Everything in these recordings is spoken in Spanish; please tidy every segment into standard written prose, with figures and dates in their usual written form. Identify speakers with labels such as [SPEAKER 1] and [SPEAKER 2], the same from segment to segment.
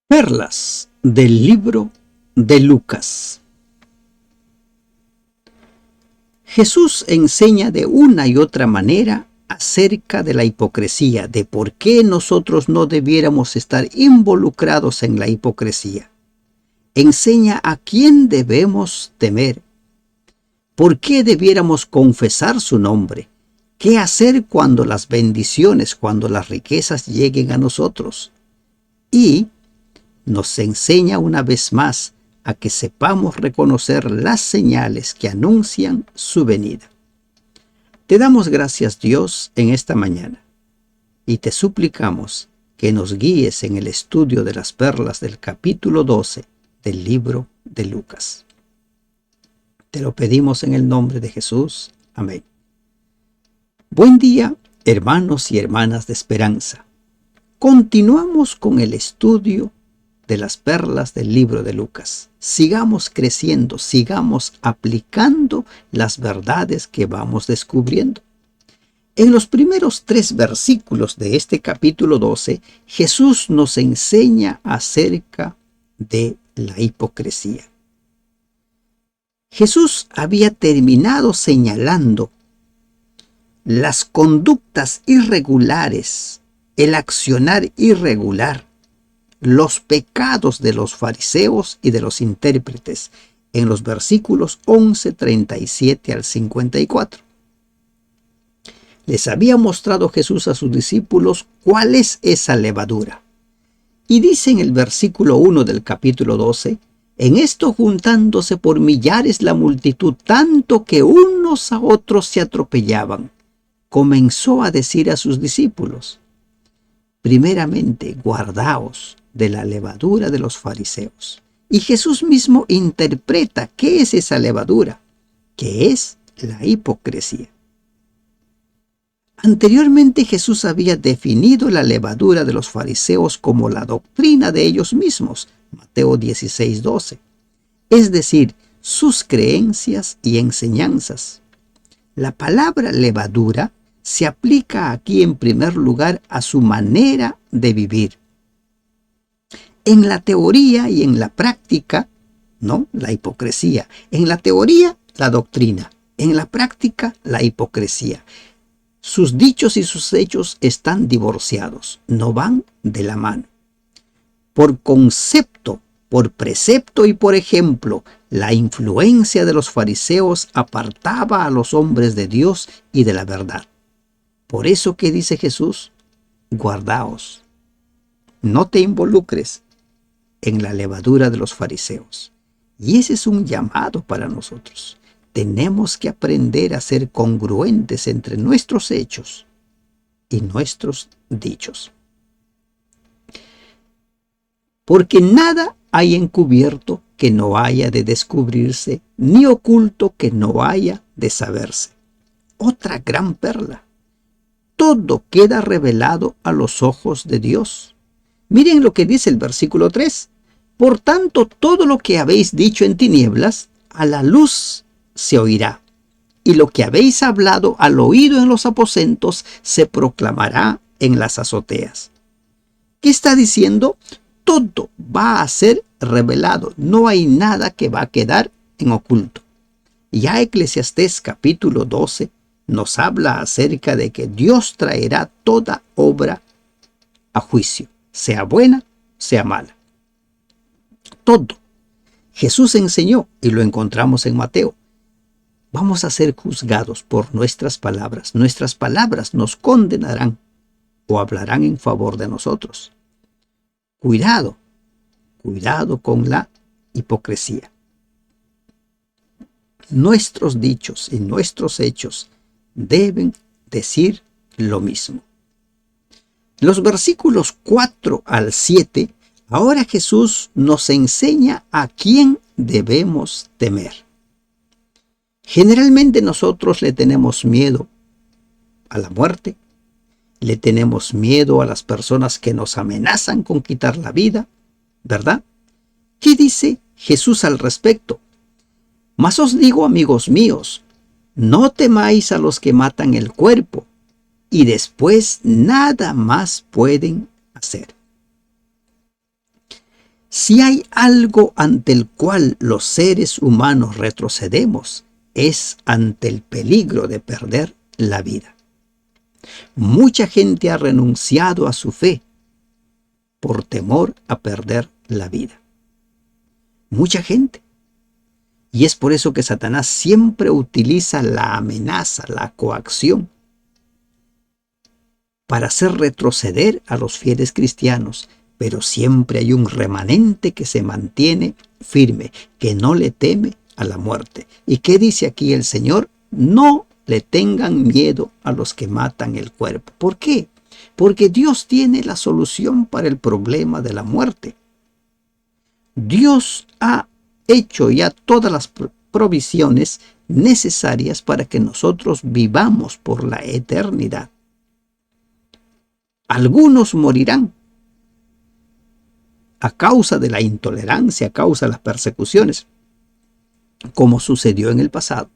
[SPEAKER 1] Perlas del libro de Lucas. Jesús enseña de una y otra manera acerca de la hipocresía, de por qué nosotros no debiéramos estar involucrados en la hipocresía. Enseña a quién debemos temer, por qué debiéramos confesar su nombre, qué hacer cuando las bendiciones, cuando las riquezas lleguen a nosotros. Y nos enseña una vez más a que sepamos reconocer las señales que anuncian su venida. Te damos gracias, Dios, en esta mañana y te suplicamos que nos guíes en el estudio de las perlas del capítulo 12 del libro de Lucas. Te lo pedimos en el nombre de Jesús. Amén. Buen día, hermanos y hermanas de esperanza. Continuamos con el estudio de las perlas del libro de Lucas. Sigamos creciendo, sigamos aplicando las verdades que vamos descubriendo. En los primeros 3 versículos de este capítulo 12, Jesús nos enseña acerca de la hipocresía. Jesús había terminado señalando las conductas irregulares, el accionar irregular, los pecados de los fariseos y de los intérpretes en los versículos 11, 37 al 54. Les había mostrado Jesús a sus discípulos cuál es esa levadura. Y dice en el versículo 1 del capítulo 12, en esto juntándose por millares la multitud, tanto que unos a otros se atropellaban, comenzó a decir a sus discípulos, primeramente, guardaos de la levadura de los fariseos. Y Jesús mismo interpreta qué es esa levadura, que es la hipocresía. Anteriormente Jesús había definido la levadura de los fariseos como la doctrina de ellos mismos, Mateo 16:12, es decir, sus creencias y enseñanzas. La palabra levadura se aplica aquí en primer lugar a su manera de vivir. En la teoría y en la práctica, ¿no? La hipocresía. En la teoría, la doctrina. En la práctica, la hipocresía. Sus dichos y sus hechos están divorciados, no van de la mano. Por concepto, por precepto y por ejemplo, la influencia de los fariseos apartaba a los hombres de Dios y de la verdad. Por eso que dice Jesús, guardaos, no te involucres en la levadura de los fariseos. Y ese es un llamado para nosotros. Tenemos que aprender a ser congruentes entre nuestros hechos y nuestros dichos. Porque nada hay encubierto que no haya de descubrirse, ni oculto que no haya de saberse. Otra gran perla. Todo queda revelado a los ojos de Dios. Miren lo que dice el versículo 3. Por tanto, todo lo que habéis dicho en tinieblas, a la luz se oirá. Y lo que habéis hablado al oído en los aposentos, se proclamará en las azoteas. ¿Qué está diciendo? Todo va a ser revelado. No hay nada que va a quedar en oculto. Ya Eclesiastés capítulo 12 nos habla acerca de que Dios traerá toda obra a juicio, sea buena, sea mala. Todo. Jesús enseñó, y lo encontramos en Mateo, vamos a ser juzgados por nuestras palabras. Nuestras palabras nos condenarán o hablarán en favor de nosotros. Cuidado, cuidado con la hipocresía. Nuestros dichos y nuestros hechos deben decir lo mismo. Los versículos 4 al 7, ahora Jesús nos enseña a quién debemos temer. Generalmente nosotros le tenemos miedo a la muerte, le tenemos miedo a las personas que nos amenazan con quitar la vida, ¿verdad? ¿Qué dice Jesús al respecto? Mas os digo, amigos míos, no temáis a los que matan el cuerpo y después nada más pueden hacer. Si hay algo ante el cual los seres humanos retrocedemos, es ante el peligro de perder la vida. Mucha gente ha renunciado a su fe por temor a perder la vida. Mucha gente. Y es por eso que Satanás siempre utiliza la amenaza, la coacción, para hacer retroceder a los fieles cristianos. Pero siempre hay un remanente que se mantiene firme, que no le teme a la muerte. ¿Y qué dice aquí el Señor? No le tengan miedo a los que matan el cuerpo. ¿Por qué? Porque Dios tiene la solución para el problema de la muerte. Dios ha hecho ya todas las provisiones necesarias para que nosotros vivamos por la eternidad. Algunos morirán a causa de la intolerancia, a causa de las persecuciones, como sucedió en el pasado.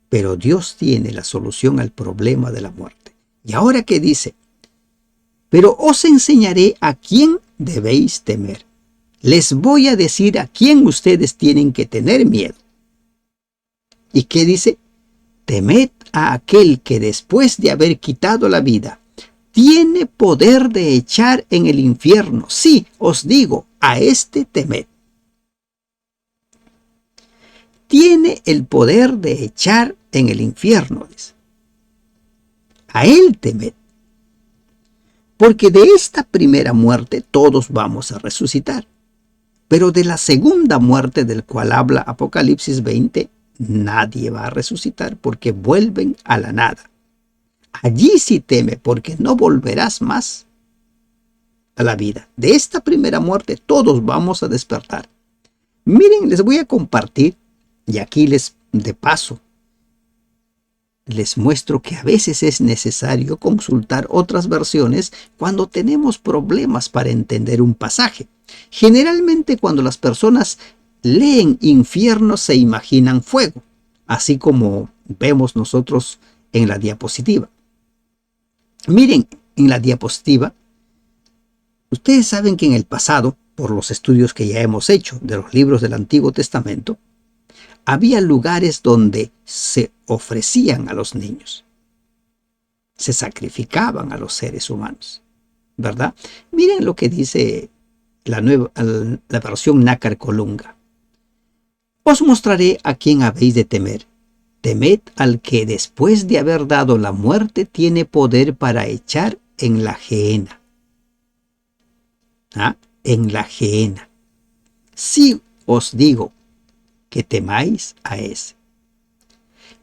[SPEAKER 1] Pero Dios tiene la solución al problema de la muerte. ¿Y ahora qué dice? Pero os enseñaré a quién debéis temer. Les voy a decir a quién ustedes tienen que tener miedo. ¿Y qué dice? Temed a aquel que después de haber quitado la vida, tiene poder de echar en el infierno. Sí, os digo, a este temed. Tiene el poder de echar en el infierno, dice. A él temed. Porque de esta primera muerte todos vamos a resucitar. Pero de la segunda muerte del cual habla Apocalipsis 20, nadie va a resucitar porque vuelven a la nada. Allí sí teme, porque no volverás más a la vida. De esta primera muerte todos vamos a despertar. Miren, les voy a compartir, y aquí de paso, les muestro que a veces es necesario consultar otras versiones cuando tenemos problemas para entender un pasaje. Generalmente cuando las personas leen infierno se imaginan fuego, así como vemos nosotros en la diapositiva. Miren, en la diapositiva, ustedes saben que en el pasado, por los estudios que ya hemos hecho de los libros del Antiguo Testamento, había lugares donde se ofrecían a los niños. Se sacrificaban a los seres humanos, ¿verdad? Miren lo que dice la versión Nácar Colunga. Os mostraré a quién habéis de temer. Temed al que después de haber dado la muerte tiene poder para echar en la gehenna. En la gehenna. Sí os digo que temáis a ese.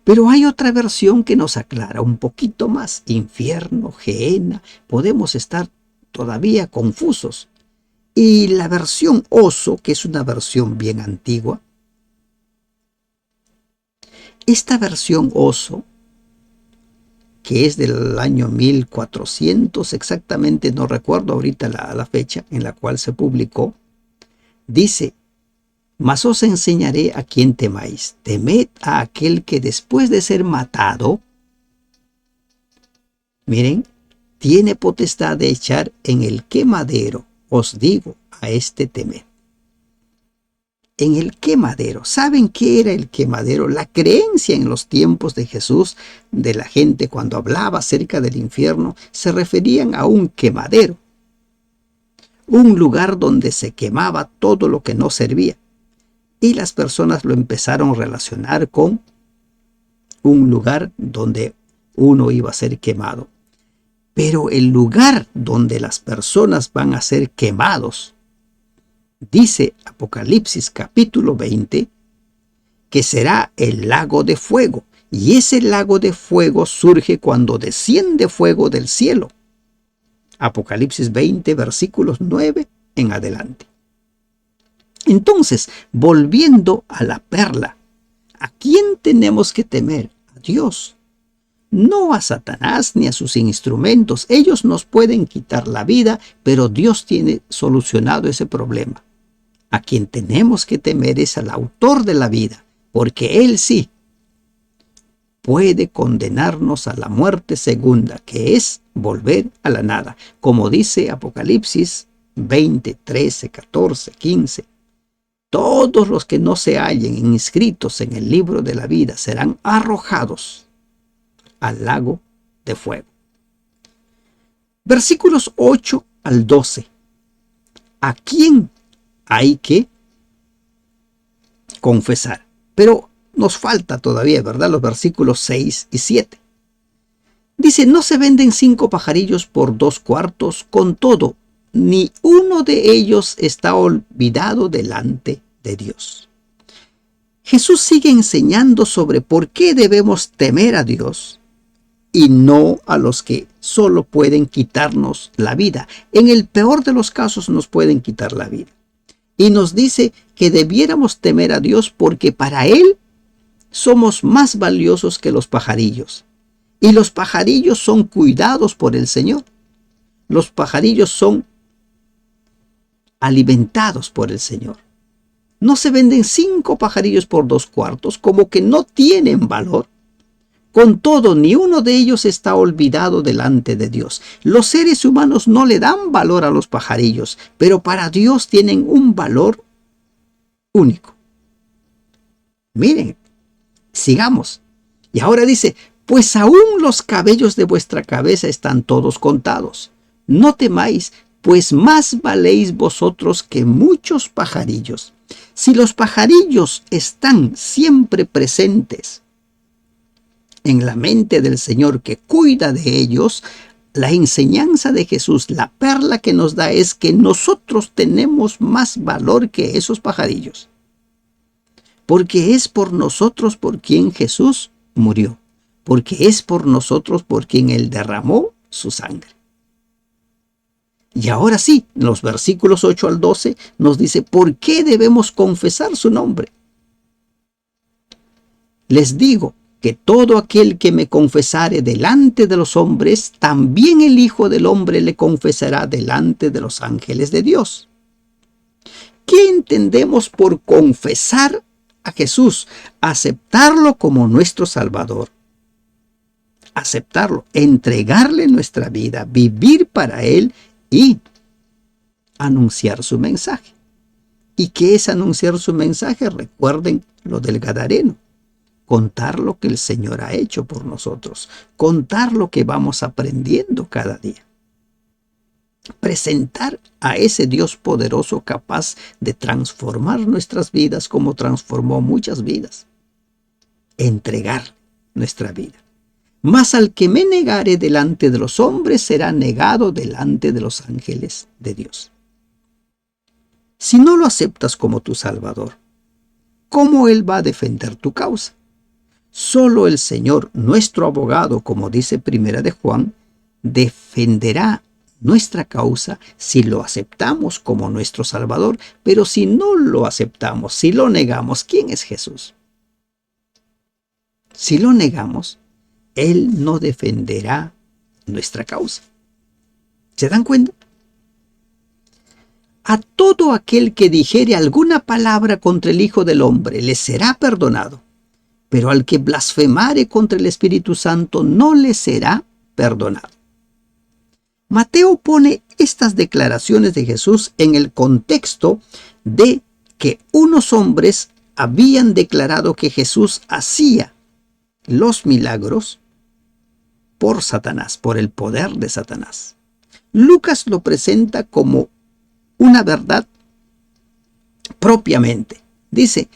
[SPEAKER 1] Pero hay otra versión que nos aclara un poquito más. Infierno, gehenna, podemos estar todavía confusos. Y la versión Oso, que es una versión bien antigua, esta versión Oso, que es del año 1400, exactamente no recuerdo ahorita la fecha en la cual se publicó, dice: mas os enseñaré a quién temáis. Temed a aquel que después de ser matado, miren, tiene potestad de echar en el quemadero. Os digo, a este temed. En el quemadero. ¿Saben qué era el quemadero? La creencia en los tiempos de Jesús de la gente cuando hablaba acerca del infierno se referían a un quemadero. Un lugar donde se quemaba todo lo que no servía. Y las personas lo empezaron a relacionar con un lugar donde uno iba a ser quemado. Pero el lugar donde las personas van a ser quemados, dice Apocalipsis capítulo 20, que será el lago de fuego. Y ese lago de fuego surge cuando desciende fuego del cielo. Apocalipsis 20, versículos 9 en adelante. Entonces, volviendo a la perla, ¿a quién tenemos que temer? A Dios. No a Satanás ni a sus instrumentos. Ellos nos pueden quitar la vida, pero Dios tiene solucionado ese problema. A quien tenemos que temer es al autor de la vida, porque Él sí puede condenarnos a la muerte segunda, que es volver a la nada. Como dice Apocalipsis 20, 13, 14, 15. Todos los que no se hallen inscritos en el libro de la vida serán arrojados al lago de fuego. Versículos 8 al 12. ¿A quién hay que confesar? Pero nos falta todavía, ¿verdad? Los versículos 6 y 7. Dice, no se venden 5 pajarillos por 2 cuartos, con todo, ni uno de ellos está olvidado delante de Dios. Jesús sigue enseñando sobre por qué debemos temer a Dios y no a los que solo pueden quitarnos la vida. En el peor de los casos nos pueden quitar la vida. Y nos dice que debiéramos temer a Dios porque para Él somos más valiosos que los pajarillos. Y los pajarillos son cuidados por el Señor. Los pajarillos son alimentados por el Señor. No se venden 5 pajarillos por 2 cuartos, como que no tienen valor. Con todo, ni uno de ellos está olvidado delante de Dios. Los seres humanos no le dan valor a los pajarillos, pero para Dios tienen un valor único. Miren, sigamos. Y ahora dice, pues aún los cabellos de vuestra cabeza están todos contados. No temáis, pues más valéis vosotros que muchos pajarillos. Si los pajarillos están siempre presentes en la mente del Señor que cuida de ellos, la enseñanza de Jesús, la perla que nos da es que nosotros tenemos más valor que esos pajarillos. Porque es por nosotros por quien Jesús murió. Porque es por nosotros por quien Él derramó su sangre. Y ahora sí, en los versículos 8 al 12 nos dice, ¿por qué debemos confesar su nombre? Les digo que todo aquel que me confesare delante de los hombres, también el Hijo del Hombre le confesará delante de los ángeles de Dios. ¿Qué entendemos por confesar a Jesús? Aceptarlo como nuestro Salvador. Aceptarlo, entregarle nuestra vida, vivir para Él y anunciar su mensaje. ¿Y qué es anunciar su mensaje? Recuerden lo del Gadareno. Contar lo que el Señor ha hecho por nosotros. Contar lo que vamos aprendiendo cada día. Presentar a ese Dios poderoso capaz de transformar nuestras vidas como transformó muchas vidas. Entregar nuestra vida. Mas al que me negare delante de los hombres será negado delante de los ángeles de Dios. Si no lo aceptas como tu Salvador, ¿cómo Él va a defender tu causa? Solo el Señor, nuestro abogado, como dice Primera de Juan, defenderá nuestra causa si lo aceptamos como nuestro Salvador. Pero si no lo aceptamos, si lo negamos, ¿quién es Jesús? Si lo negamos, Él no defenderá nuestra causa. ¿Se dan cuenta? A todo aquel que dijere alguna palabra contra el Hijo del Hombre le será perdonado, pero al que blasfemare contra el Espíritu Santo no le será perdonado. Mateo pone estas declaraciones de Jesús en el contexto de que unos hombres habían declarado que Jesús hacía los milagros por Satanás, por el poder de Satanás. Lucas lo presenta como una verdad propiamente. Dice,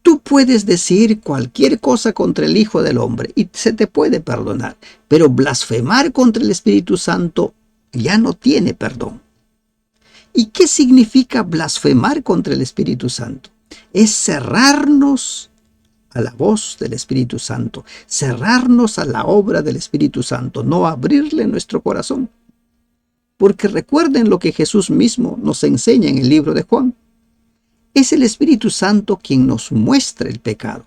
[SPEAKER 1] tú puedes decir cualquier cosa contra el Hijo del Hombre y se te puede perdonar, pero blasfemar contra el Espíritu Santo ya no tiene perdón. ¿Y qué significa blasfemar contra el Espíritu Santo? Es cerrarnos a la voz del Espíritu Santo, cerrarnos a la obra del Espíritu Santo, no abrirle nuestro corazón. Porque recuerden lo que Jesús mismo nos enseña en el libro de Juan. Es el Espíritu Santo quien nos muestra el pecado,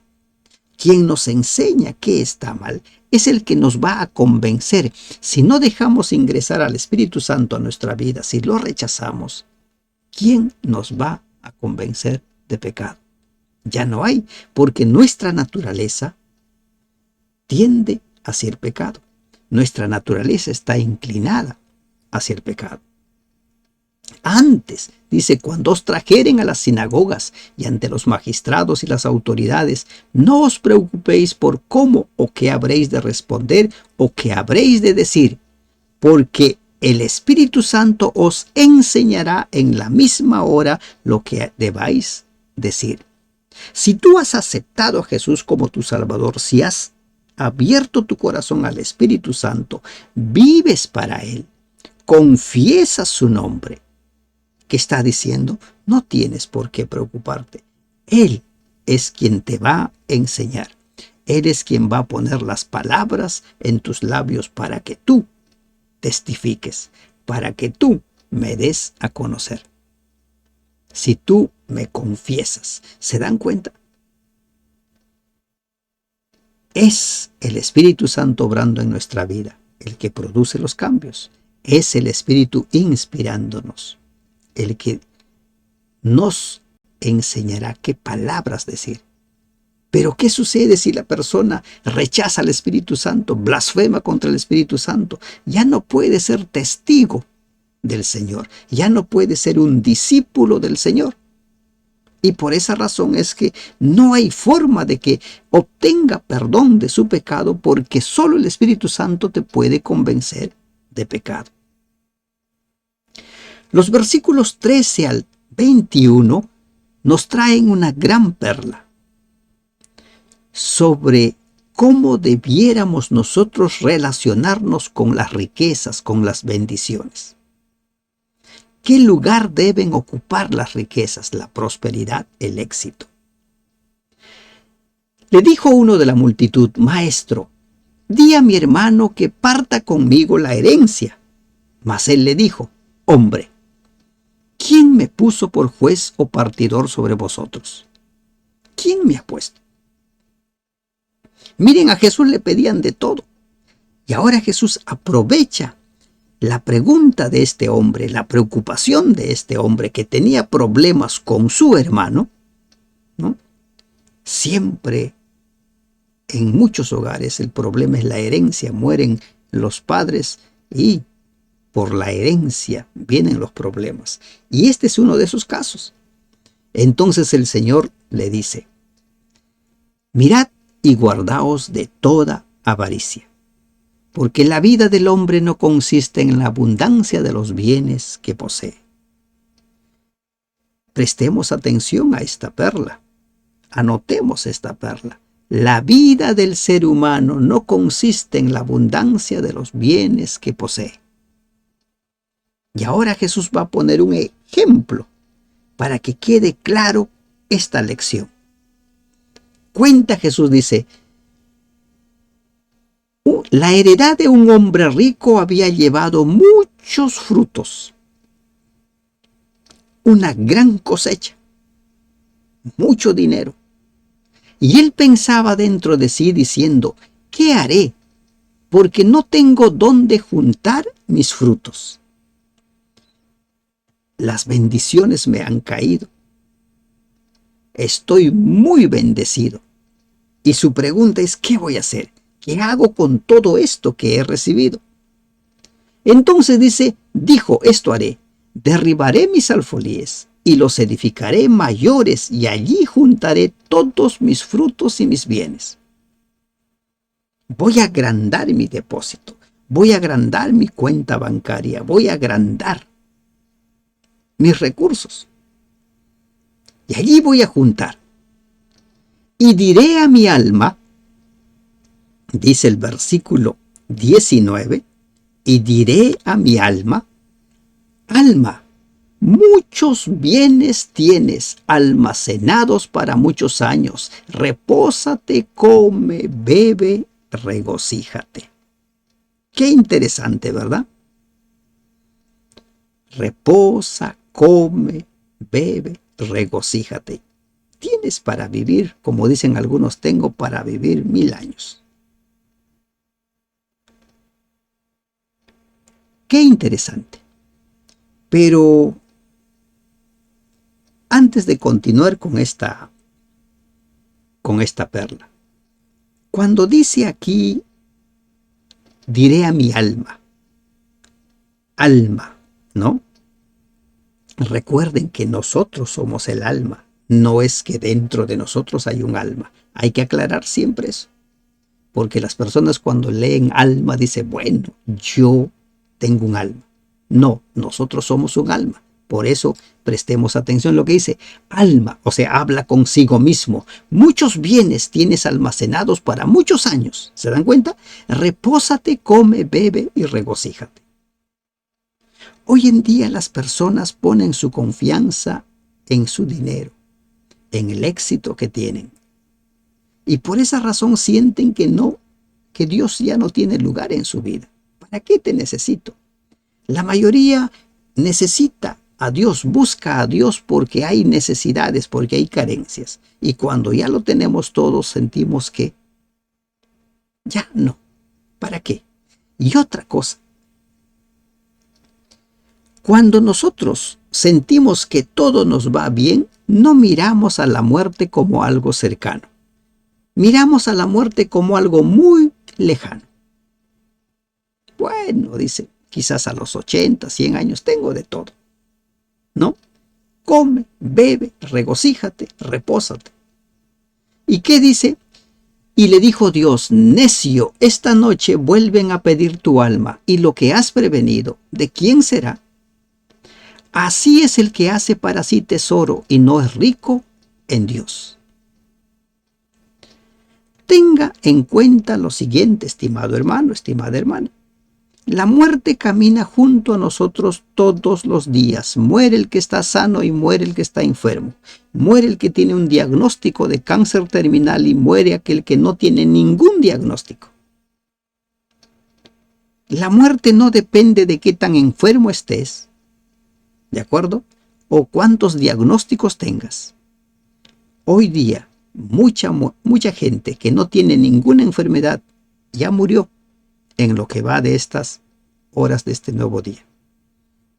[SPEAKER 1] quien nos enseña qué está mal. Es el que nos va a convencer. Si no dejamos ingresar al Espíritu Santo a nuestra vida, si lo rechazamos, ¿quién nos va a convencer de pecado? Ya no hay, porque nuestra naturaleza tiende hacia el pecado. Nuestra naturaleza está inclinada hacia el pecado. Antes, dice, cuando os trajeren a las sinagogas y ante los magistrados y las autoridades, no os preocupéis por cómo o qué habréis de responder o qué habréis de decir, porque el Espíritu Santo os enseñará en la misma hora lo que debáis decir. Si tú has aceptado a Jesús como tu Salvador, si has abierto tu corazón al Espíritu Santo, vives para Él, confiesas su nombre, ¿qué está diciendo? No tienes por qué preocuparte. Él es quien te va a enseñar. Él es quien va a poner las palabras en tus labios para que tú testifiques, para que tú me des a conocer. Si tú me confiesas, ¿se dan cuenta? Es el Espíritu Santo obrando en nuestra vida el que produce los cambios. Es el Espíritu inspirándonos, el que nos enseñará qué palabras decir. Pero ¿qué sucede si la persona rechaza al Espíritu Santo, blasfema contra el Espíritu Santo? Ya no puede ser testigo del Señor, ya no puede ser un discípulo del Señor. Y por esa razón es que no hay forma de que obtenga perdón de su pecado, porque solo el Espíritu Santo te puede convencer de pecado. Los versículos 13 al 21 nos traen una gran perla sobre cómo debiéramos nosotros relacionarnos con las riquezas, con las bendiciones. ¿Qué lugar deben ocupar las riquezas, la prosperidad, el éxito? Le dijo uno de la multitud: Maestro, di a mi hermano que parta conmigo la herencia. Mas él le dijo: Hombre, ¿quién me puso por juez o partidor sobre vosotros? ¿Quién me ha puesto? Miren, a Jesús le pedían de todo. Y ahora Jesús aprovecha la pregunta de este hombre, la preocupación de este hombre que tenía problemas con su hermano, ¿no? Siempre en muchos hogares el problema es la herencia. Mueren los padres y por la herencia vienen los problemas. Y este es uno de esos casos. Entonces el Señor le dice: mirad y guardaos de toda avaricia, porque la vida del hombre no consiste en la abundancia de los bienes que posee. Prestemos atención a esta perla. Anotemos esta perla. La vida del ser humano no consiste en la abundancia de los bienes que posee. Y ahora Jesús va a poner un ejemplo para que quede claro esta lección. Cuenta Jesús, dice: la heredad de un hombre rico había llevado muchos frutos, una gran cosecha, mucho dinero. Y él pensaba dentro de sí diciendo: ¿qué haré? Porque no tengo dónde juntar mis frutos. Las bendiciones me han caído. Estoy muy bendecido. Y su pregunta es: ¿qué voy a hacer? ¿Qué hago con todo esto que he recibido? Entonces dijo: esto haré. Derribaré mis alfolíes y los edificaré mayores, y allí juntaré todos mis frutos y mis bienes. Voy a agrandar mi depósito. Voy a agrandar mi cuenta bancaria. Voy a agrandar mis recursos. Y allí voy a juntar. Y diré a mi alma, dice el versículo 19, y diré a mi alma: alma, muchos bienes tienes almacenados para muchos años. Repósate, come, bebe, regocíjate. Qué interesante, ¿verdad? Reposa, come, bebe, regocíjate. Tienes para vivir, como dicen algunos, tengo para vivir 1000 años. Qué interesante. Pero antes de continuar con esta perla, cuando dice aquí, diré a mi alma, ¿no? Recuerden que nosotros somos el alma. No es que dentro de nosotros hay un alma. Hay que aclarar siempre eso. Porque las personas cuando leen alma dicen, bueno, yo tengo un alma. No, nosotros somos un alma. Por eso prestemos atención a lo que dice alma, o sea, habla consigo mismo. Muchos bienes tienes almacenados para muchos años. ¿Se dan cuenta? Repósate, come, bebe y regocíjate. Hoy en día las personas ponen su confianza en su dinero, en el éxito que tienen. Y por esa razón sienten que Dios ya no tiene lugar en su vida. ¿Para qué te necesito? La mayoría necesita a Dios, busca a Dios porque hay necesidades, porque hay carencias. Y cuando ya lo tenemos todos, sentimos que ya no. ¿Para qué? Y otra cosa, cuando nosotros sentimos que todo nos va bien, no miramos a la muerte como algo cercano. Miramos a la muerte como algo muy lejano. Bueno, dice, quizás a los 80, 100 años tengo de todo. ¿No? Come, bebe, regocíjate, repósate. ¿Y qué dice? Y le dijo Dios, necio, esta noche vuelven a pedir tu alma, y lo que has prevenido, ¿de quién será? Así es el que hace para sí tesoro y no es rico en Dios. Tenga en cuenta lo siguiente, estimado hermano, estimada hermana. La muerte camina junto a nosotros todos los días. Muere el que está sano y muere el que está enfermo. Muere el que tiene un diagnóstico de cáncer terminal y muere aquel que no tiene ningún diagnóstico. La muerte no depende de qué tan enfermo estés, ¿de acuerdo? O cuántos diagnósticos tengas. Hoy día, mucha gente que no tiene ninguna enfermedad ya murió en lo que va de estas horas de este nuevo día.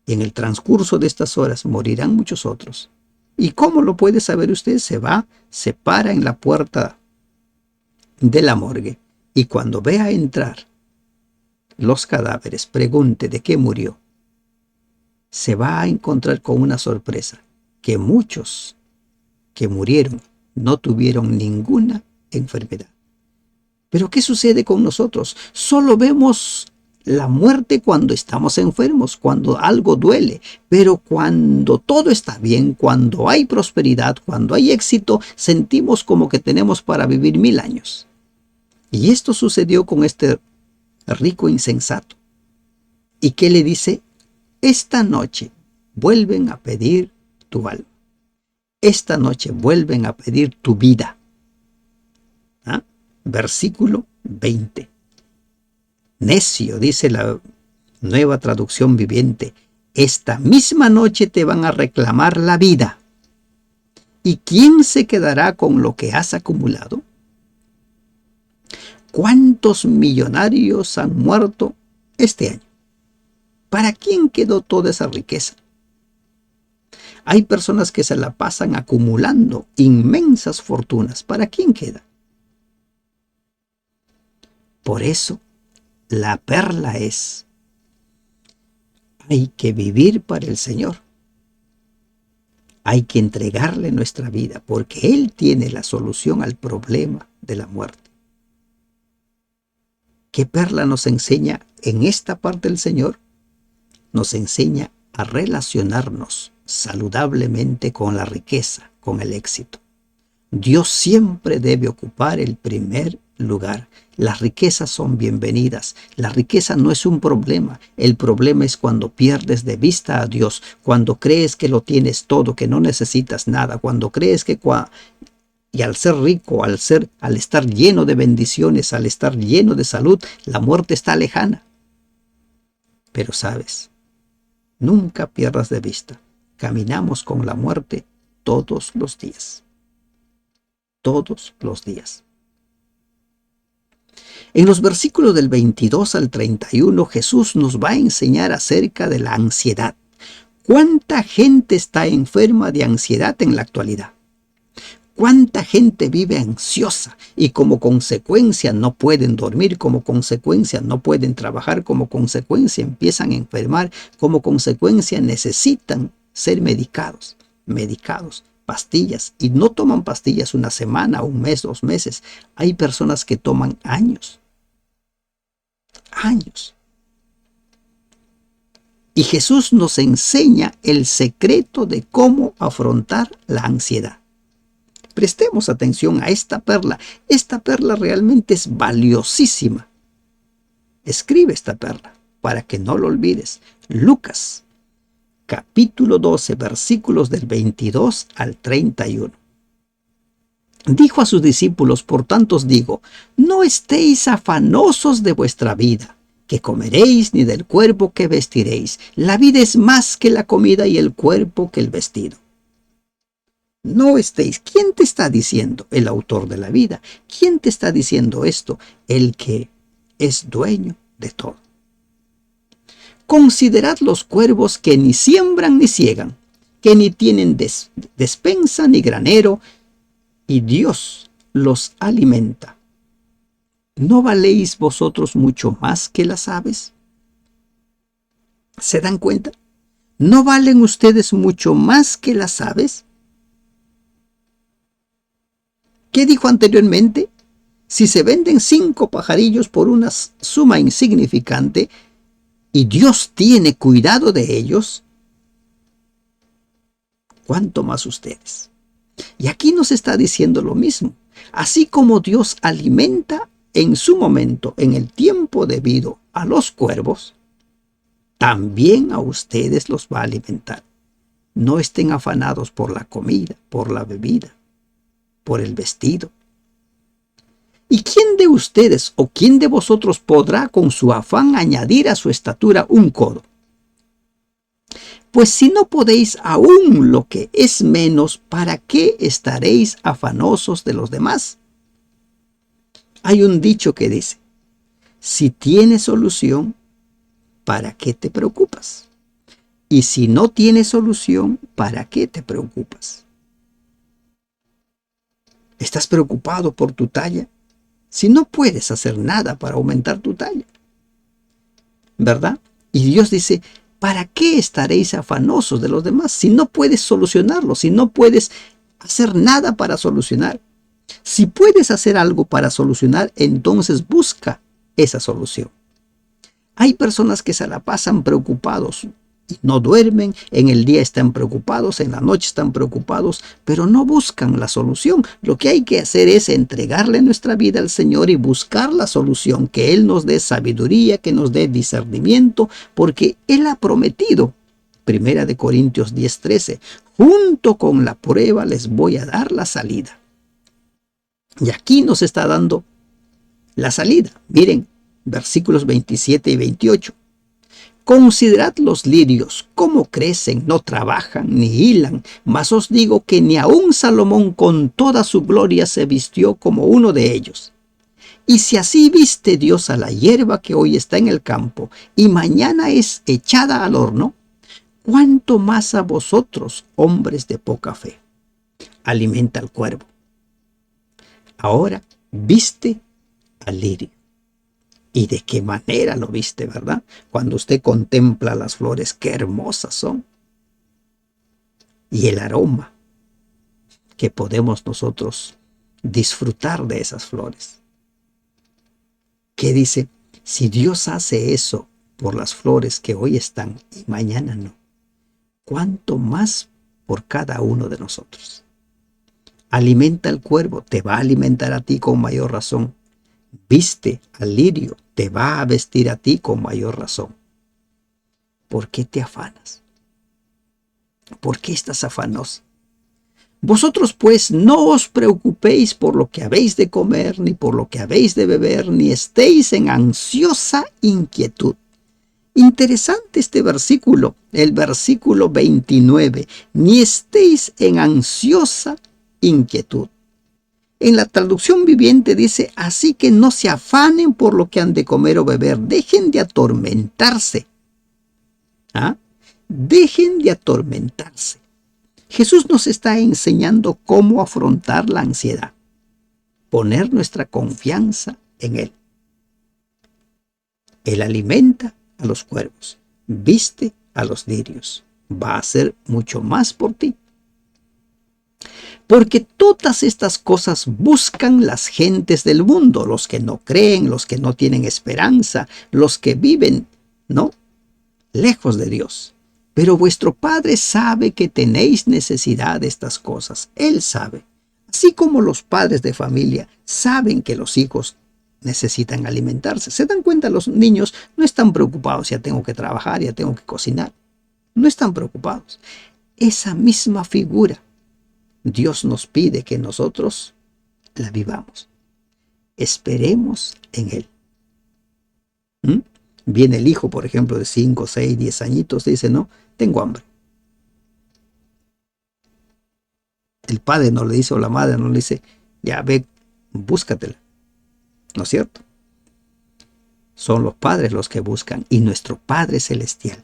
[SPEAKER 1] Y en el transcurso de estas horas morirán muchos otros. ¿Y cómo lo puede saber usted? Se para en la puerta de la morgue y cuando vea entrar los cadáveres, pregunte de qué murió. Se va a encontrar con una sorpresa, que muchos que murieron no tuvieron ninguna enfermedad. Pero ¿qué sucede con nosotros? Solo vemos la muerte cuando estamos enfermos, cuando algo duele. Pero cuando todo está bien, cuando hay prosperidad, cuando hay éxito, sentimos como que tenemos para vivir 1000 años. Y esto sucedió con este rico insensato. ¿Y qué le dice? Esta noche vuelven a pedir tu alma. Esta noche vuelven a pedir tu vida. ¿Ah? Versículo 20. Necio, dice la Nueva Traducción Viviente, esta misma noche te van a reclamar la vida. ¿Y quién se quedará con lo que has acumulado? ¿Cuántos millonarios han muerto este año? ¿Para quién quedó toda esa riqueza? Hay personas que se la pasan acumulando inmensas fortunas. ¿Para quién queda? Por eso, la perla es, hay que vivir para el Señor. Hay que entregarle nuestra vida porque Él tiene la solución al problema de la muerte. ¿Qué perla nos enseña en esta parte del Señor? Nos enseña a relacionarnos saludablemente con la riqueza, con el éxito. Dios siempre debe ocupar el primer lugar. Las riquezas son bienvenidas. La riqueza no es un problema. El problema es cuando pierdes de vista a Dios, cuando crees que lo tienes todo, que no necesitas nada, cuando crees que y al ser rico, al estar lleno de bendiciones, al estar lleno de salud, la muerte está lejana. Pero sabes, nunca pierdas de vista. Caminamos con la muerte todos los días. Todos los días. En los versículos del 22 al 31, Jesús nos va a enseñar acerca de la ansiedad. ¿Cuánta gente está enferma de ansiedad en la actualidad? ¿Cuánta gente vive ansiosa y como consecuencia no pueden dormir, como consecuencia no pueden trabajar, como consecuencia empiezan a enfermar, como consecuencia necesitan ser medicados, pastillas, y no toman pastillas una semana, un mes, 2 meses. Hay personas que toman años. Y Jesús nos enseña el secreto de cómo afrontar la ansiedad. Prestemos atención a esta perla. Esta perla realmente es valiosísima. Escribe esta perla para que no lo olvides. Lucas, capítulo 12, versículos del 22 al 31. Dijo a sus discípulos: por tanto os digo, no estéis afanosos de vuestra vida, que comeréis, ni del cuerpo que vestiréis. La vida es más que la comida y el cuerpo que el vestido. No estéis. ¿Quién te está diciendo? El autor de la vida. ¿Quién te está diciendo esto? El que es dueño de todo. Considerad los cuervos que ni siembran ni ciegan, que ni tienen despensa ni granero, y Dios los alimenta. ¿No valéis vosotros mucho más que las aves? ¿Se dan cuenta? ¿No valen ustedes mucho más que las aves? ¿Qué dijo anteriormente? Si se venden 5 pajarillos por una suma insignificante y Dios tiene cuidado de ellos, ¿cuánto más ustedes? Y aquí nos está diciendo lo mismo. Así como Dios alimenta en su momento, en el tiempo debido, a los cuervos, también a ustedes los va a alimentar. No estén afanados por la comida, por la bebida, por el vestido. ¿Y quién de ustedes o quién de vosotros podrá con su afán añadir a su estatura un codo? Pues si no podéis aún lo que es menos, ¿para qué estaréis afanosos de los demás? Hay un dicho que dice: si tienes solución, ¿para qué te preocupas? Y si no tienes solución, ¿para qué te preocupas? ¿Estás preocupado por tu talla? Si no puedes hacer nada para aumentar tu talla, ¿verdad? Y Dios dice: ¿para qué estaréis afanosos de los demás si no puedes solucionarlo, si no puedes hacer nada para solucionar? Si puedes hacer algo para solucionar, entonces busca esa solución. Hay personas que se la pasan preocupados y no duermen, en el día están preocupados, en la noche están preocupados, pero no buscan la solución. Lo que hay que hacer es entregarle nuestra vida al Señor y buscar la solución, que Él nos dé sabiduría, que nos dé discernimiento, porque Él ha prometido, 1 Corintios 10:13, junto con la prueba les voy a dar la salida. Y aquí nos está dando la salida. Miren, versículos 27 y 28. Considerad los lirios, cómo crecen, no trabajan ni hilan, mas os digo que ni aun Salomón con toda su gloria se vistió como uno de ellos. Y si así viste Dios a la hierba que hoy está en el campo y mañana es echada al horno, ¿cuánto más a vosotros, hombres de poca fe? Alimenta al cuervo. Ahora viste al lirio. ¿Y de qué manera lo viste, verdad? Cuando usted contempla las flores, qué hermosas son. Y el aroma que podemos nosotros disfrutar de esas flores. ¿Qué dice? Si Dios hace eso por las flores que hoy están y mañana no, ¿cuánto más por cada uno de nosotros? Alimenta al cuervo, te va a alimentar a ti con mayor razón. Viste al lirio, te va a vestir a ti con mayor razón. ¿Por qué te afanas? ¿Por qué estás afanoso? Vosotros pues no os preocupéis por lo que habéis de comer, ni por lo que habéis de beber, ni estéis en ansiosa inquietud. Interesante este versículo, el versículo 29. Ni estéis en ansiosa inquietud. En la traducción viviente dice: así que no se afanen por lo que han de comer o beber, dejen de atormentarse. ¿Ah? Dejen de atormentarse. Jesús nos está enseñando cómo afrontar la ansiedad. Poner nuestra confianza en Él. Él alimenta a los cuervos, viste a los lirios. va a hacer mucho más por ti. Porque todas estas cosas buscan las gentes del mundo, los que no creen, los que no tienen esperanza, los que viven, ¿no?, lejos de Dios. Pero vuestro Padre sabe que tenéis necesidad de estas cosas. Él sabe. Así como los padres de familia saben que los hijos necesitan alimentarse. Se dan cuenta, los niños no están preocupados, ya tengo que trabajar, ya tengo que cocinar. No están preocupados. Esa misma figura Dios nos pide que nosotros la vivamos. Esperemos en Él. ¿Mm? Viene el hijo, por ejemplo, de 5, 6, 10 añitos, dice, no, tengo hambre. El padre no le dice, o la madre no le dice, ya ve, búscatela. ¿No es cierto? Son los padres los que buscan, y nuestro Padre Celestial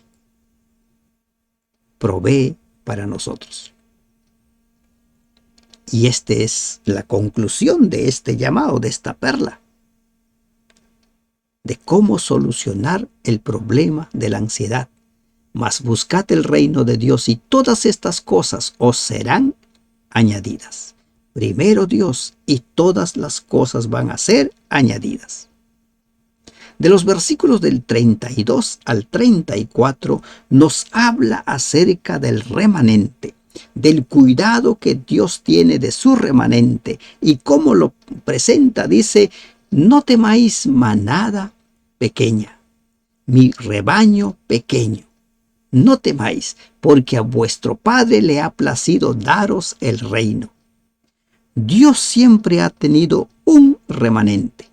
[SPEAKER 1] provee para nosotros. Y esta es la conclusión de este llamado, de esta perla, de cómo solucionar el problema de la ansiedad. Mas buscad el reino de Dios y todas estas cosas os serán añadidas. Primero Dios y todas las cosas van a ser añadidas. De los versículos del 32 al 34 nos habla acerca del remanente, del cuidado que Dios tiene de su remanente y cómo lo presenta. Dice, no temáis manada pequeña, mi rebaño pequeño. No temáis, porque a vuestro Padre le ha placido daros el reino. Dios siempre ha tenido un remanente.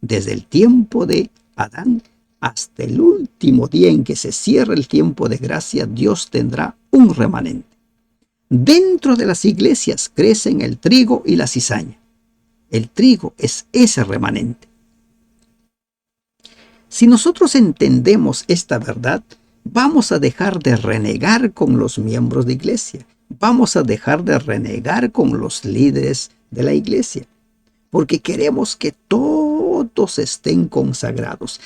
[SPEAKER 1] Desde el tiempo de Adán hasta el último día en que se cierra el tiempo de gracia, Dios tendrá un remanente. Dentro de las iglesias crecen el trigo y la cizaña. El trigo es ese remanente. Si nosotros entendemos esta verdad, vamos a dejar de renegar con los miembros de iglesia. Vamos a dejar de renegar con los líderes de la iglesia. Porque queremos que todos estén consagrados.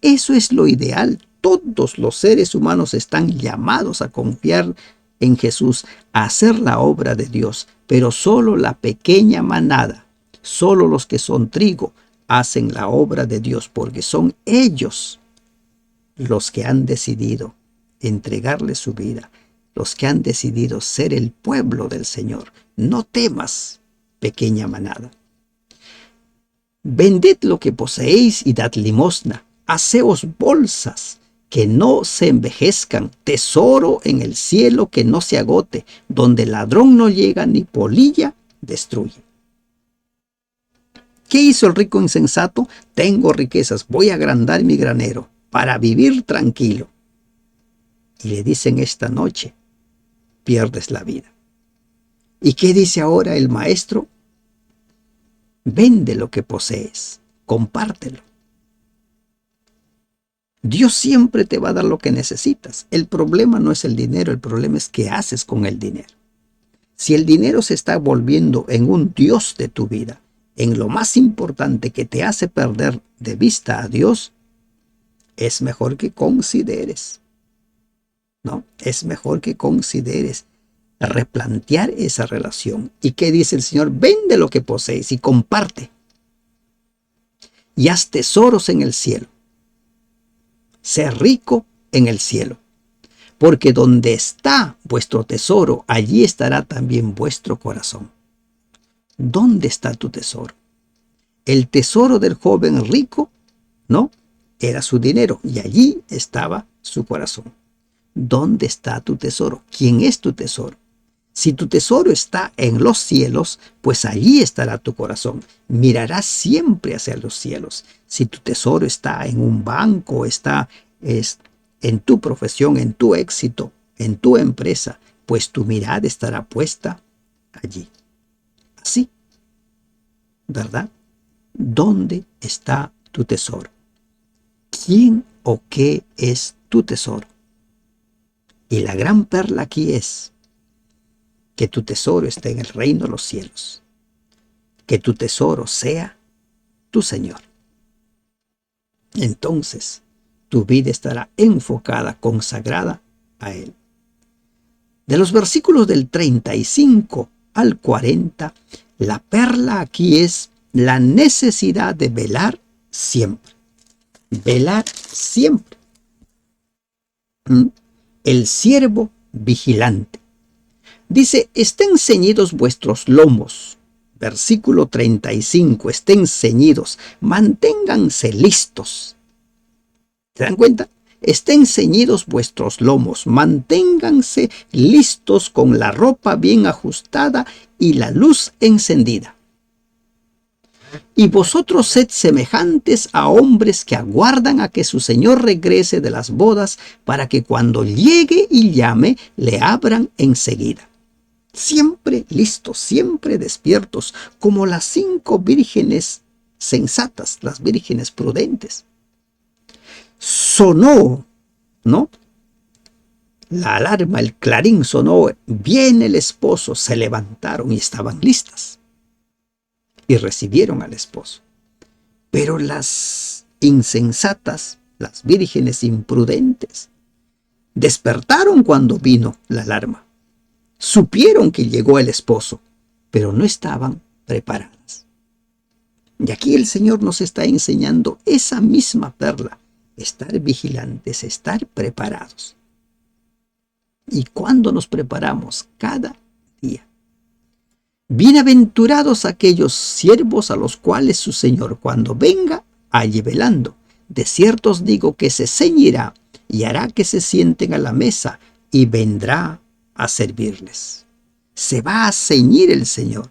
[SPEAKER 1] Eso es lo ideal. Todos los seres humanos están llamados a confiar en Jesús, a hacer la obra de Dios. Pero solo la pequeña manada, solo los que son trigo, hacen la obra de Dios, porque son ellos los que han decidido entregarle su vida, los que han decidido ser el pueblo del Señor. No temas, pequeña manada. Vended lo que poseéis y dad limosna. Haceos bolsas que no se envejezcan, tesoro en el cielo que no se agote, donde ladrón no llega ni polilla destruye. ¿Qué hizo el rico insensato? Tengo riquezas, voy a agrandar mi granero para vivir tranquilo. Y le dicen esta noche, pierdes la vida. ¿Y qué dice ahora el maestro? Vende lo que posees, compártelo. Dios siempre te va a dar lo que necesitas. El problema no es el dinero, el problema es qué haces con el dinero. Si el dinero se está volviendo en un Dios de tu vida, en lo más importante que te hace perder de vista a Dios, es mejor que consideres, ¿no? Es mejor que consideres replantear esa relación. ¿Y qué dice el Señor? Vende lo que posees y comparte. Y haz tesoros en el cielo. Sé rico en el cielo. Porque donde está vuestro tesoro, allí estará también vuestro corazón. ¿Dónde está tu tesoro? El tesoro del joven rico, ¿no?, era su dinero y allí estaba su corazón. ¿Dónde está tu tesoro? ¿Quién es tu tesoro? Si tu tesoro está en los cielos, pues allí estará tu corazón. Mirarás siempre hacia los cielos. Si tu tesoro está en un banco, está en tu profesión, en tu éxito, en tu empresa, pues tu mirada estará puesta allí. Así, ¿verdad? ¿Dónde está tu tesoro? ¿Quién o qué es tu tesoro? Y la gran perla aquí es que tu tesoro esté en el reino de los cielos. Que tu tesoro sea tu Señor. Entonces, tu vida estará enfocada, consagrada a Él. De los versículos del 35 al 40, la perla aquí es la necesidad de velar siempre. Velar siempre. El siervo vigilante. Dice, estén ceñidos vuestros lomos. Versículo 35, estén ceñidos, manténganse listos. ¿Se dan cuenta? Estén ceñidos vuestros lomos, manténganse listos con la ropa bien ajustada y la luz encendida. Y vosotros sed semejantes a hombres que aguardan a que su señor regrese de las bodas, para que cuando llegue y llame, le abran enseguida. Siempre listos, siempre despiertos, como las 5 vírgenes sensatas, las vírgenes prudentes. Sonó, ¿no? La alarma, el clarín sonó, viene el esposo, se levantaron y estaban listas. Y recibieron al esposo. Pero las insensatas, las vírgenes imprudentes, despertaron cuando vino la alarma. Supieron que llegó el esposo, pero no estaban preparadas. Y aquí el Señor nos está enseñando esa misma perla, estar vigilantes, estar preparados. ¿Y cuándo nos preparamos? Cada día. Bienaventurados aquellos siervos a los cuales su Señor cuando venga halle velando. De cierto os digo que se ceñirá y hará que se sienten a la mesa y vendrá a servirles. Se va a ceñir el Señor.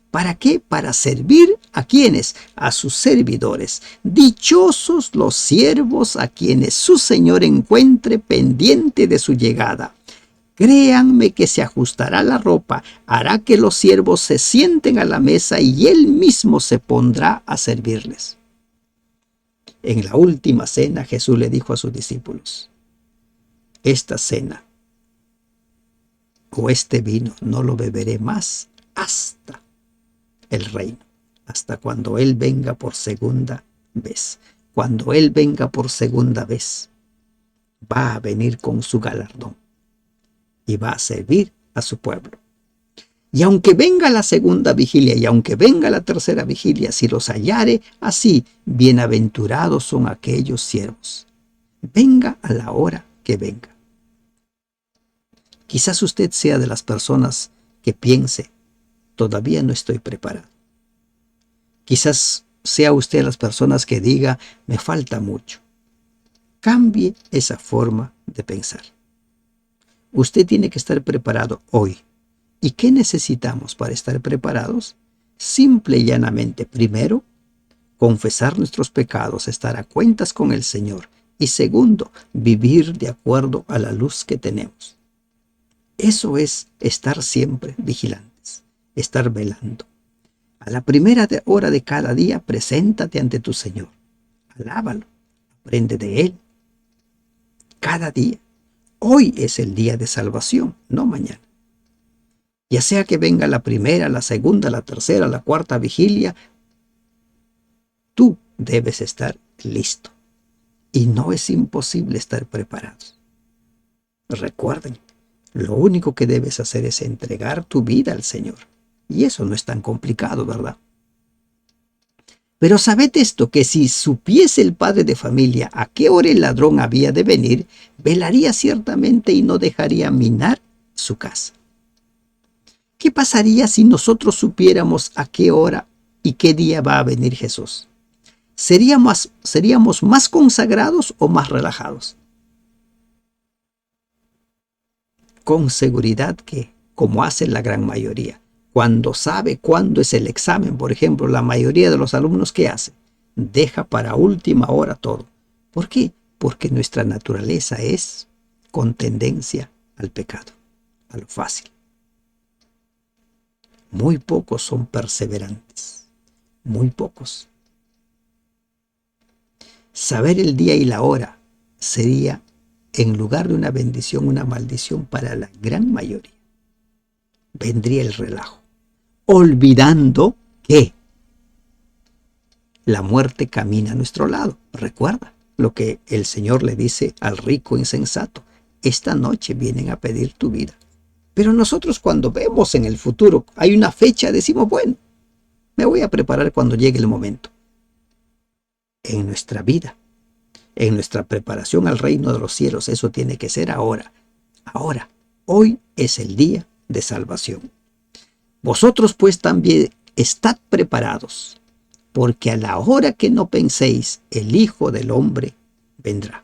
[SPEAKER 1] ¿Para qué? Para servir a quienes, a sus servidores. Dichosos los siervos a quienes su Señor encuentre pendiente de su llegada. Créanme que se ajustará la ropa, hará que los siervos se sienten a la mesa y él mismo se pondrá a servirles. En la última cena Jesús le dijo a sus discípulos, esta cena o este vino no lo beberé más hasta el reino, hasta cuando Él venga por segunda vez. Cuando Él venga por segunda vez, va a venir con su galardón y va a servir a su pueblo. Y aunque venga la segunda vigilia y aunque venga la tercera vigilia, si los hallare así, bienaventurados son aquellos siervos. Venga a la hora que venga. Quizás usted sea de las personas que piense, todavía no estoy preparado. Quizás sea usted de las personas que diga, me falta mucho. Cambie esa forma de pensar. Usted tiene que estar preparado hoy. ¿Y qué necesitamos para estar preparados? Simple y llanamente, primero, confesar nuestros pecados, estar a cuentas con el Señor. Y segundo, vivir de acuerdo a la luz que tenemos. Eso es estar siempre vigilantes, estar velando. A la primera hora de cada día, preséntate ante tu Señor. Alábalo, aprende de Él. Cada día. Hoy es el día de salvación, no mañana. Ya sea que venga la primera, la segunda, la tercera, la cuarta vigilia, tú debes estar listo. Y no es imposible estar preparados. Recuerden, lo único que debes hacer es entregar tu vida al Señor. Y eso no es tan complicado, ¿verdad? Pero sabed esto, que si supiese el padre de familia a qué hora el ladrón había de venir, velaría ciertamente y no dejaría minar su casa. ¿Qué pasaría si nosotros supiéramos a qué hora y qué día va a venir Jesús? ¿Seríamos más consagrados o más relajados? Con seguridad que, como hace la gran mayoría, cuando sabe cuándo es el examen, por ejemplo, la mayoría de los alumnos, ¿qué hace? Deja para última hora todo. ¿Por qué? Porque nuestra naturaleza es con tendencia al pecado, a lo fácil. Muy pocos son perseverantes, muy pocos. Saber el día y la hora sería, en lugar de una bendición, una maldición para la gran mayoría. Vendría el relajo, olvidando que la muerte camina a nuestro lado. Recuerda lo que el Señor le dice al rico insensato: esta noche vienen a pedir tu vida. Pero nosotros cuando vemos en el futuro, hay una fecha, decimos, bueno, me voy a preparar cuando llegue el momento. En nuestra vida, en nuestra preparación al reino de los cielos, eso tiene que ser ahora. Ahora, hoy es el día de salvación. Vosotros pues también estad preparados, porque a la hora que no penséis, el Hijo del Hombre vendrá.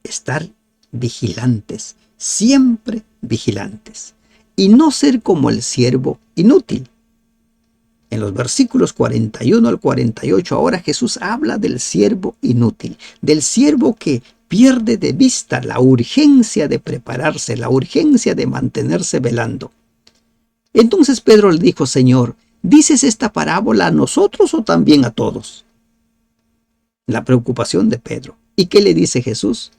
[SPEAKER 1] Estar vigilantes, siempre vigilantes, y no ser como el siervo inútil. En los versículos 41 al 48, ahora Jesús habla del siervo inútil, del siervo que pierde de vista la urgencia de prepararse, la urgencia de mantenerse velando. Entonces Pedro le dijo, Señor, ¿dices esta parábola a nosotros o también a todos? La preocupación de Pedro. ¿Y qué le dice Jesús?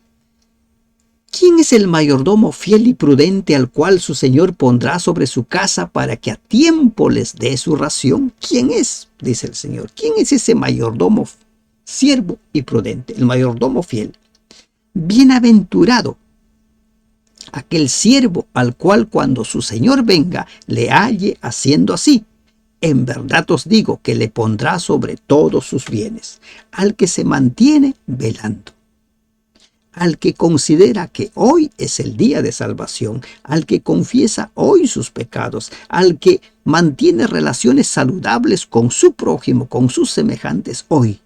[SPEAKER 1] ¿Quién es el mayordomo fiel y prudente al cual su señor pondrá sobre su casa para que a tiempo les dé su ración? ¿Quién es? Dice el Señor. ¿Quién es ese mayordomo siervo y prudente? El mayordomo fiel. Bienaventurado aquel siervo al cual cuando su señor venga le halle haciendo así. En verdad os digo que le pondrá sobre todos sus bienes, al que se mantiene velando, al que considera que hoy es el día de salvación, al que confiesa hoy sus pecados, al que mantiene relaciones saludables con su prójimo, con sus semejantes hoy,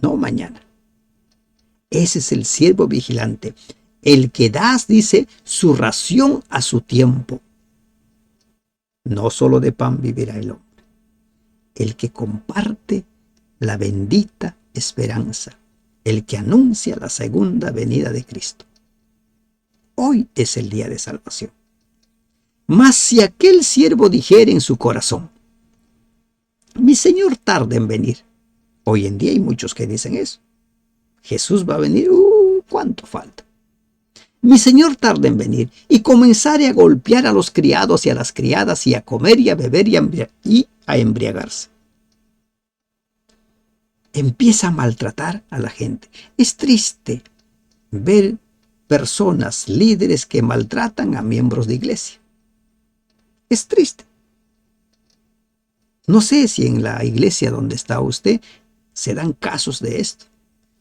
[SPEAKER 1] no mañana. Ese es el siervo vigilante, el que da, dice, su ración a su tiempo. No solo de pan vivirá el hombre, el que comparte la bendita esperanza, el que anuncia la segunda venida de Cristo. Hoy es el día de salvación. Mas si aquel siervo dijere en su corazón, mi Señor tarda en venir. Hoy en día hay muchos que dicen eso. Jesús va a venir, ¿cuánto falta? Mi Señor tarda en venir, y comenzare a golpear a los criados y a las criadas, y a comer y a beber y a embriagarse. Empieza a maltratar a la gente. Es triste ver personas, líderes que maltratan a miembros de iglesia. Es triste. No sé si en la iglesia donde está usted se dan casos de esto,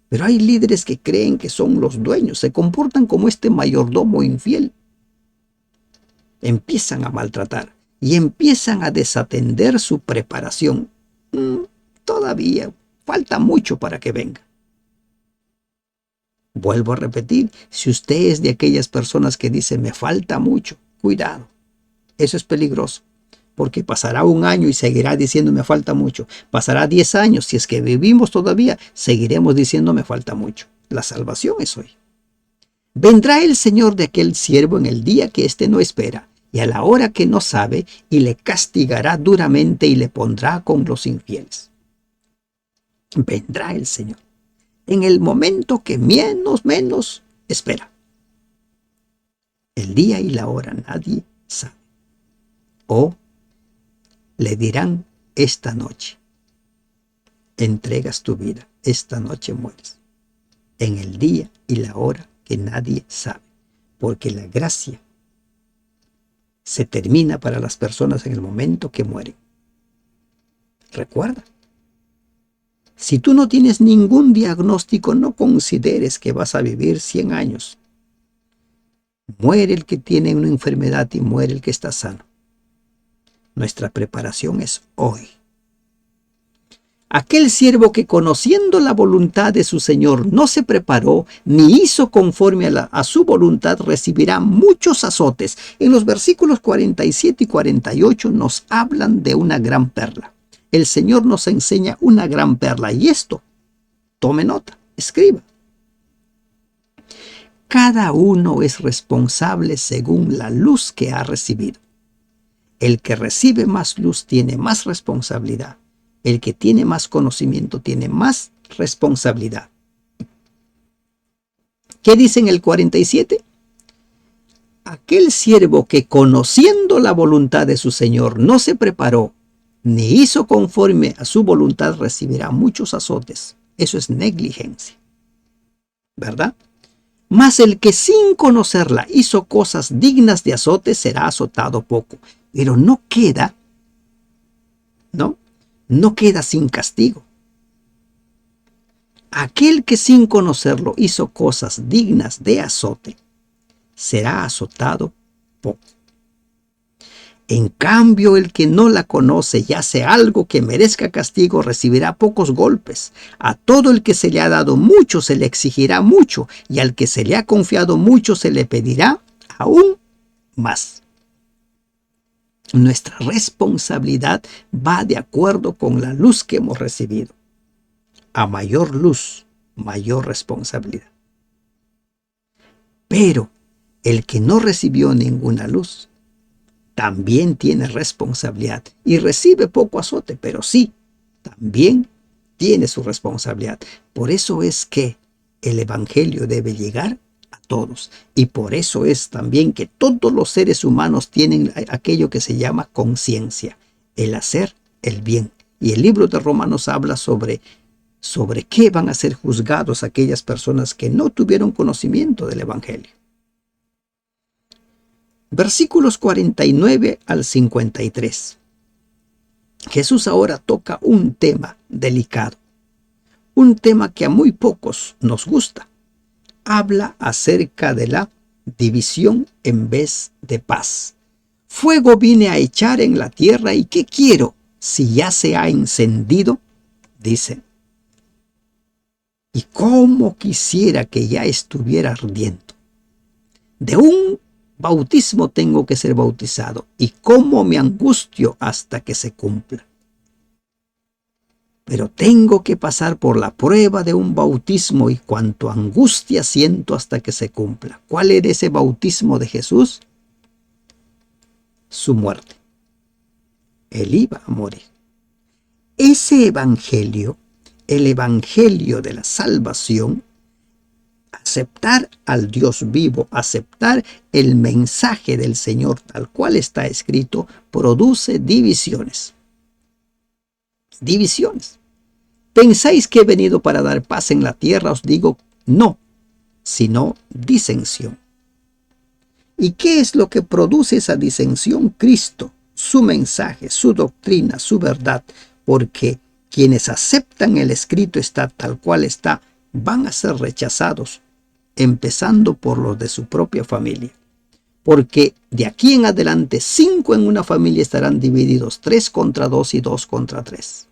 [SPEAKER 1] pero hay líderes que creen que son los dueños, se comportan como este mayordomo infiel. Empiezan a maltratar y empiezan a desatender su preparación. Todavía falta mucho para que venga. Vuelvo a repetir, si usted es de aquellas personas que dicen me falta mucho, cuidado. Eso es peligroso, porque pasará un año y seguirá diciendo me falta mucho. Pasará 10 años, si es que vivimos todavía, seguiremos diciendo me falta mucho. La salvación es hoy. Vendrá el Señor de aquel siervo en el día que éste no espera, y a la hora que no sabe, y le castigará duramente y le pondrá con los infieles. Vendrá el Señor en el momento que menos espera. El día y la hora nadie sabe. O le dirán esta noche, entregas tu vida, esta noche mueres. En el día y la hora que nadie sabe, porque la gracia se termina para las personas en el momento que mueren. Recuerda, si tú no tienes ningún diagnóstico, no consideres que vas a vivir 100 años. Muere el que tiene una enfermedad y muere el que está sano. Nuestra preparación es hoy. Aquel siervo que conociendo la voluntad de su Señor no se preparó ni hizo conforme a su voluntad recibirá muchos azotes. En los versículos 47 y 48 nos hablan de una gran perla. El Señor nos enseña una gran perla y esto, tome nota, escriba. Cada uno es responsable según la luz que ha recibido. El que recibe más luz tiene más responsabilidad. El que tiene más conocimiento tiene más responsabilidad. ¿Qué dice en el 47? Aquel siervo que conociendo la voluntad de su Señor no se preparó ni hizo conforme a su voluntad recibirá muchos azotes. Eso es negligencia, ¿verdad? Mas el que sin conocerla hizo cosas dignas de azote será azotado poco. Pero no queda, ¿no? No queda sin castigo. Aquel que sin conocerlo hizo cosas dignas de azote será azotado poco. En cambio, el que no la conoce y hace algo que merezca castigo recibirá pocos golpes. A todo el que se le ha dado mucho se le exigirá mucho, y al que se le ha confiado mucho se le pedirá aún más. Nuestra responsabilidad va de acuerdo con la luz que hemos recibido. A mayor luz, mayor responsabilidad. Pero el que no recibió ninguna luz también tiene responsabilidad y recibe poco azote, pero sí, también tiene su responsabilidad. Por eso es que el evangelio debe llegar a todos, y por eso es también que todos los seres humanos tienen aquello que se llama conciencia, el hacer el bien. Y el libro de Romanos habla sobre qué van a ser juzgados aquellas personas que no tuvieron conocimiento del evangelio. Versículos 49 al 53. Jesús ahora toca un tema delicado, un tema que a muy pocos nos gusta. Habla acerca de la división en vez de paz. Fuego vine a echar en la tierra, ¿y qué quiero si ya se ha encendido? Dice. Y cómo quisiera que ya estuviera ardiendo. De un bautismo tengo que ser bautizado, y cómo me angustio hasta que se cumpla. Pero tengo que pasar por la prueba de un bautismo, y cuánto angustia siento hasta que se cumpla. ¿Cuál era ese bautismo de Jesús? Su muerte. Él iba a morir. Ese evangelio, el evangelio de la salvación, aceptar al Dios vivo, aceptar el mensaje del Señor tal cual está escrito, produce divisiones. Divisiones. ¿Pensáis que he venido para dar paz en la tierra? Os digo, no, sino disensión. ¿Y qué es lo que produce esa disensión? Cristo, su mensaje, su doctrina, su verdad, porque quienes aceptan el escrito está tal cual está, van a ser rechazados, empezando por los de su propia familia. Porque de aquí en adelante 5 en una familia estarán divididos, 3 contra 2 y 2 contra 3.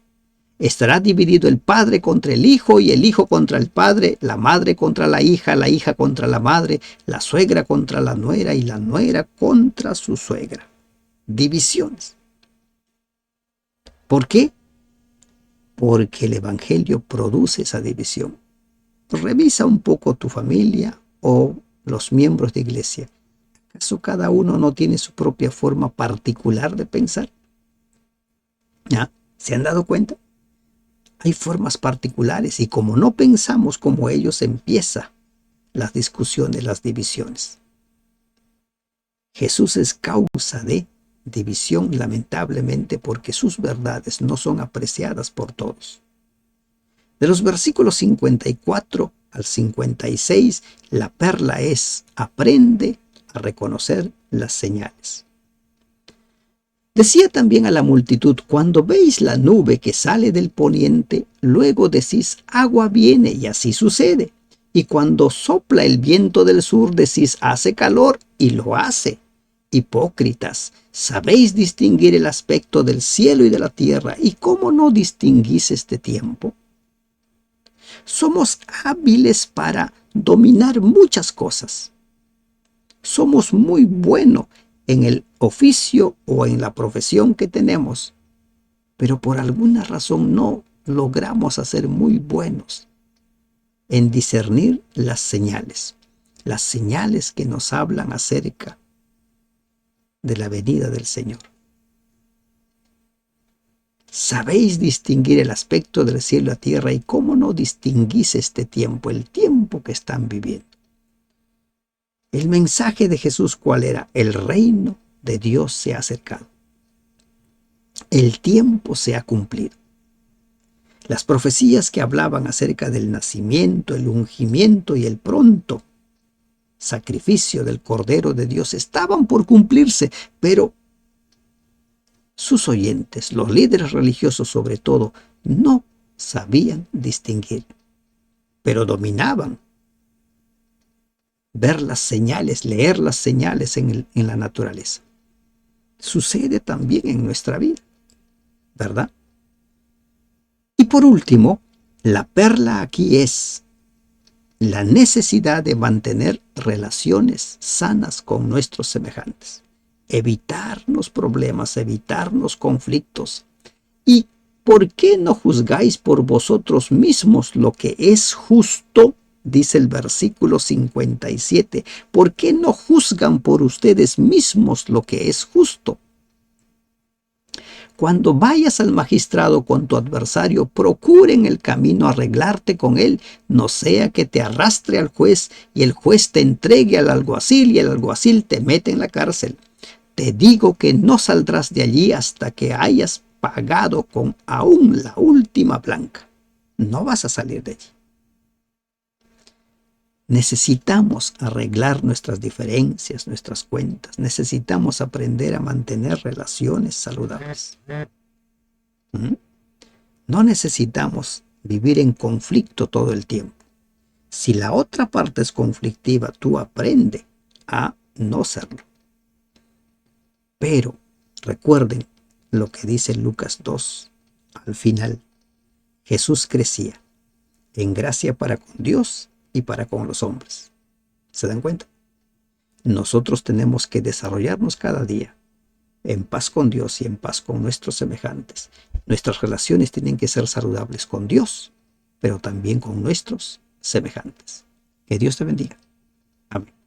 [SPEAKER 1] Estará dividido el padre contra el hijo y el hijo contra el padre, la madre contra la hija contra la madre, la suegra contra la nuera y la nuera contra su suegra. Divisiones. ¿Por qué? Porque el evangelio produce esa división. Revisa un poco tu familia o los miembros de iglesia. ¿Acaso cada uno no tiene su propia forma particular de pensar? ¿Ah? ¿Se han dado cuenta? Hay formas particulares, y como no pensamos como ellos, empiezan las discusiones, las divisiones. Jesús es causa de división, lamentablemente, porque sus verdades no son apreciadas por todos. De los versículos 54 al 56, la perla es: aprende a reconocer las señales. Decía también a la multitud: cuando veis la nube que sale del poniente, luego decís, agua viene, y así sucede. Y cuando sopla el viento del sur, decís, hace calor, y lo hace. Hipócritas, ¿sabéis distinguir el aspecto del cielo y de la tierra? ¿Y cómo no distinguís este tiempo? Somos hábiles para dominar muchas cosas. Somos muy buenos en el oficio o en la profesión que tenemos, pero por alguna razón no logramos ser muy buenos en discernir las señales que nos hablan acerca de la venida del Señor. Sabéis distinguir el aspecto del cielo y la tierra, y cómo no distinguís este tiempo, el tiempo que están viviendo. El mensaje de Jesús, ¿cuál era? El reino de Dios se ha acercado. El tiempo se ha cumplido. Las profecías que hablaban acerca del nacimiento, el ungimiento y el pronto sacrificio del Cordero de Dios estaban por cumplirse, pero sus oyentes, los líderes religiosos sobre todo, no sabían distinguir, pero dominaban ver las señales, leer las señales en la naturaleza. Sucede también en nuestra vida, ¿verdad? Y por último, la perla aquí es la necesidad de mantener relaciones sanas con nuestros semejantes, evitarnos problemas, evitarnos conflictos. ¿Y por qué no juzgáis por vosotros mismos lo que es justo? Dice el versículo 57. ¿Por qué no juzgan por ustedes mismos lo que es justo? Cuando vayas al magistrado con tu adversario, procura en el camino arreglarte con él, no sea que te arrastre al juez y el juez te entregue al alguacil y el alguacil te mete en la cárcel. Te digo que no saldrás de allí hasta que hayas pagado con aún la última blanca. No vas a salir de allí. Necesitamos arreglar nuestras diferencias, nuestras cuentas. Necesitamos aprender a mantener relaciones saludables. No necesitamos vivir en conflicto todo el tiempo. Si la otra parte es conflictiva, tú aprende a no serlo. Pero recuerden lo que dice Lucas 2 al final. Jesús crecía en gracia para con Dios y para con los hombres. ¿Se dan cuenta? Nosotros tenemos que desarrollarnos cada día en paz con Dios y en paz con nuestros semejantes. Nuestras relaciones tienen que ser saludables con Dios, pero también con nuestros semejantes. Que Dios te bendiga. Amén.